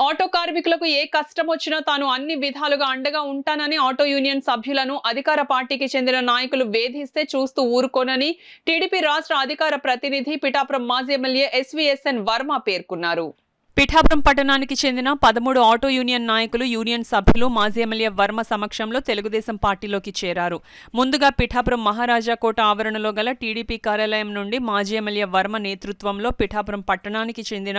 Auto కార్మికులకు ఏ కష్టం వచ్చినా తాను అన్ని విధాలుగా అండగా ఉంటానని ఆటో యూనియన్ సభ్యులను అధికార పార్టీకి చెందిన నాయకులు వేధిస్తే చూస్తూ ఊరుకోనని టీడీపీ రాష్ట్ర అధికార ప్రతినిధి పిఠాపురం మాజీ ఎమ్మెల్యే ఎస్వీఎస్ఎన్ వర్మ పేర్కొన్నారు. పిఠాపురం పట్టణానికి చెందిన 13 ఆటో యూనియన్ నాయకులు, యూనియన్ సభ్యులు మాజీ ఎమ్మెల్యే వర్మ సమక్షంలో తెలుగుదేశం పార్టీలోకి చేరారు. ముందుగా పిఠాపురం మహారాజా కోట ఆవరణలో గల టీడీపీ కార్యాలయం నుండి మాజీ ఎమ్మెల్యే వర్మ నేతృత్వంలో పిఠాపురం పట్టణానికి చెందిన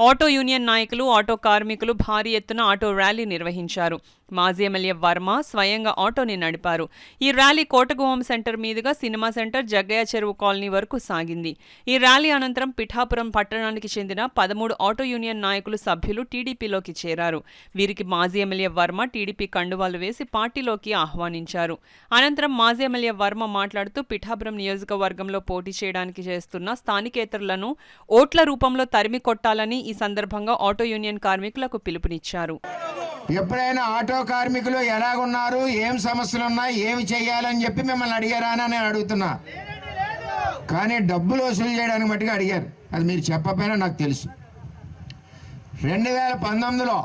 ఆటో యూనియన్ నాయకులు, ఆటో కార్మికులు భారీ ఎత్తున ఆటో ర్యాలీ నిర్వహించారు. మాజీ ఎమ్మెల్యే వర్మ స్వయంగా ఆటోని నడిపారు. ఈ ర్యాలీ కోటగువం సెంటర్ మీదుగా సినిమా సెంటర్, జగ్గయ్య చెరువు కాలనీ వరకు సాగింది. ఈ ర్యాలీ అనంతరం పిఠాపురం పట్టణానికి చెందిన 13 ఆటో యూనియన్ నాయకులు, సభ్యులు టీడీపీలోకి చేరారు. వీరికి మాజీ ఎమ్మెల్యే వర్మ టీడీపీ కండువాలు వేసి పార్టీలోకి ఆహ్వానించారు. అనంతరం మాజీ ఎమ్మెల్యే వర్మ మాట్లాడుతూ పిఠాపురం నియోజకవర్గంలో పోటీ చేయడానికి చేస్తున్న స్థానికేతరులను ఓట్ల రూపంలో తరిమి కొట్టాలని ఈ సందర్భంగా ఆటో యూనియన్ కార్మికులకు పిలుపునిచ్చారు. ఎప్పుడైనా ఆటో కార్మికులు ఎలాగున్నారు, ఏం సమస్యలు ఉన్నాయి, ఏమి చేయాలని చెప్పి మిమ్మల్ని అడిగారా అని నేను అడుగుతున్నా. కానీ డబ్బులు వసూలు చేయడానికి మట్టుగా అడిగారు. అది మీరు చెప్పకపోయినా నాకు తెలుసు. 2019లో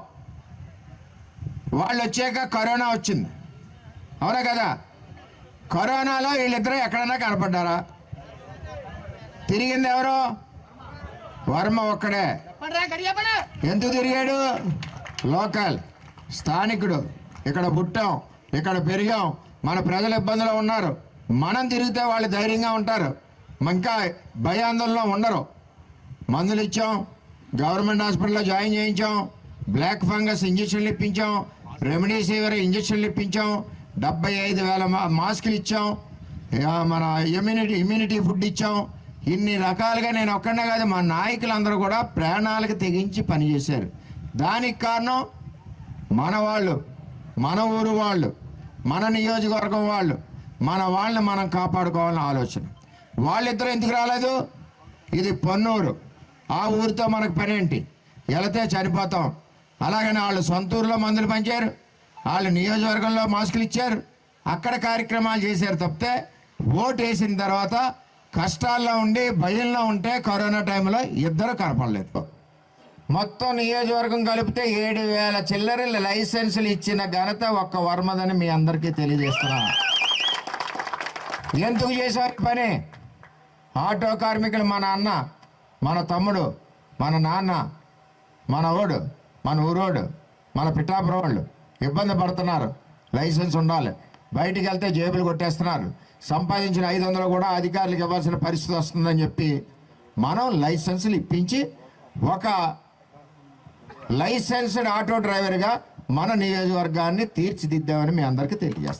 వాళ్ళు వచ్చాక కరోనా వచ్చింది, అవునా కదా? కరోనాలో వీళ్ళిద్దరూ ఎక్కడైనా కనపడ్డారా? తిరిగింది ఎవరు? వర్మ ఒక్కడే. ఎందుకు తిరిగాడు? లోకల్, స్థానికుడు. ఇక్కడ పుట్టాం, ఇక్కడ పెరిగాం, మన ప్రజలు ఇబ్బందులు ఉన్నారు. మనం తిరిగితే వాళ్ళు ధైర్యంగా ఉంటారు, ఇంకా భయాందోళనలో ఉండరు. మందులు ఇచ్చాం, గవర్నమెంట్ హాస్పిటల్లో జాయిన్ చేయించాం, బ్లాక్ ఫంగస్ ఇంజక్షన్లు ఇప్పించాం, రెమిడీసివిర్ ఇంజక్షన్లు ఇప్పించాం, 75,000 మాస్కులు ఇచ్చాం, మన ఇమ్యూనిటీ ఫుడ్ ఇచ్చాం. ఇన్ని రకాలుగా నేను ఒక్కడే కాదు, మా నాయకులందరూ కూడా ప్రాణాలకు తెగించి పనిచేశారు. దానికి కారణం మన వాళ్ళు, మన ఊరు వాళ్ళు, మన నియోజకవర్గం వాళ్ళు, మన వాళ్ళని మనం కాపాడుకోవాలని ఆలోచన. వాళ్ళిద్దరూ ఎందుకు రాలేదు? ఇది పొన్నూరు, ఆ ఊరితో మనకు పని ఏంటి? వెళితే చనిపోతాం. అలాగని వాళ్ళు సొంత ఊరిలో మందులు పంచారు, వాళ్ళు నియోజకవర్గంలో మాస్కులు ఇచ్చారు, అక్కడ కార్యక్రమాలు చేశారు తప్పితే ఓటు వేసిన తర్వాత కష్టాల్లో ఉండి భయంలో ఉంటే కరోనా టైంలో ఇద్దరు కనపడలేదు. మొత్తం నియోజకవర్గం కలిపితే 7,000 చిల్లర లైసెన్సులు ఇచ్చిన ఘనత ఒక్క వర్మదని మీ అందరికీ తెలియజేస్తున్నాను. ఎందుకు చేశారు పని? ఆటో కార్మికులు మన అన్న, మన తమ్ముడు, మన నాన్న, మన ఓడు, మన ఊరోడు, మన పిఠాపురం వాళ్ళు ఇబ్బంది పడుతున్నారు. లైసెన్స్ ఉండాలి. బయటికి వెళ్తే జేబులు కొట్టేస్తున్నారు. సంపాదించిన 500 కూడా అధికారులకు ఇవ్వాల్సిన పరిస్థితి వస్తుందని చెప్పి మనం లైసెన్సులు ఇప్పించి ఒక లైసెన్స్డ్ ఆటో డ్రైవర్గా మన నియోజకవర్గాన్ని తీర్చిదిద్దామని మీ అందరికీ తెలియజేస్తాం.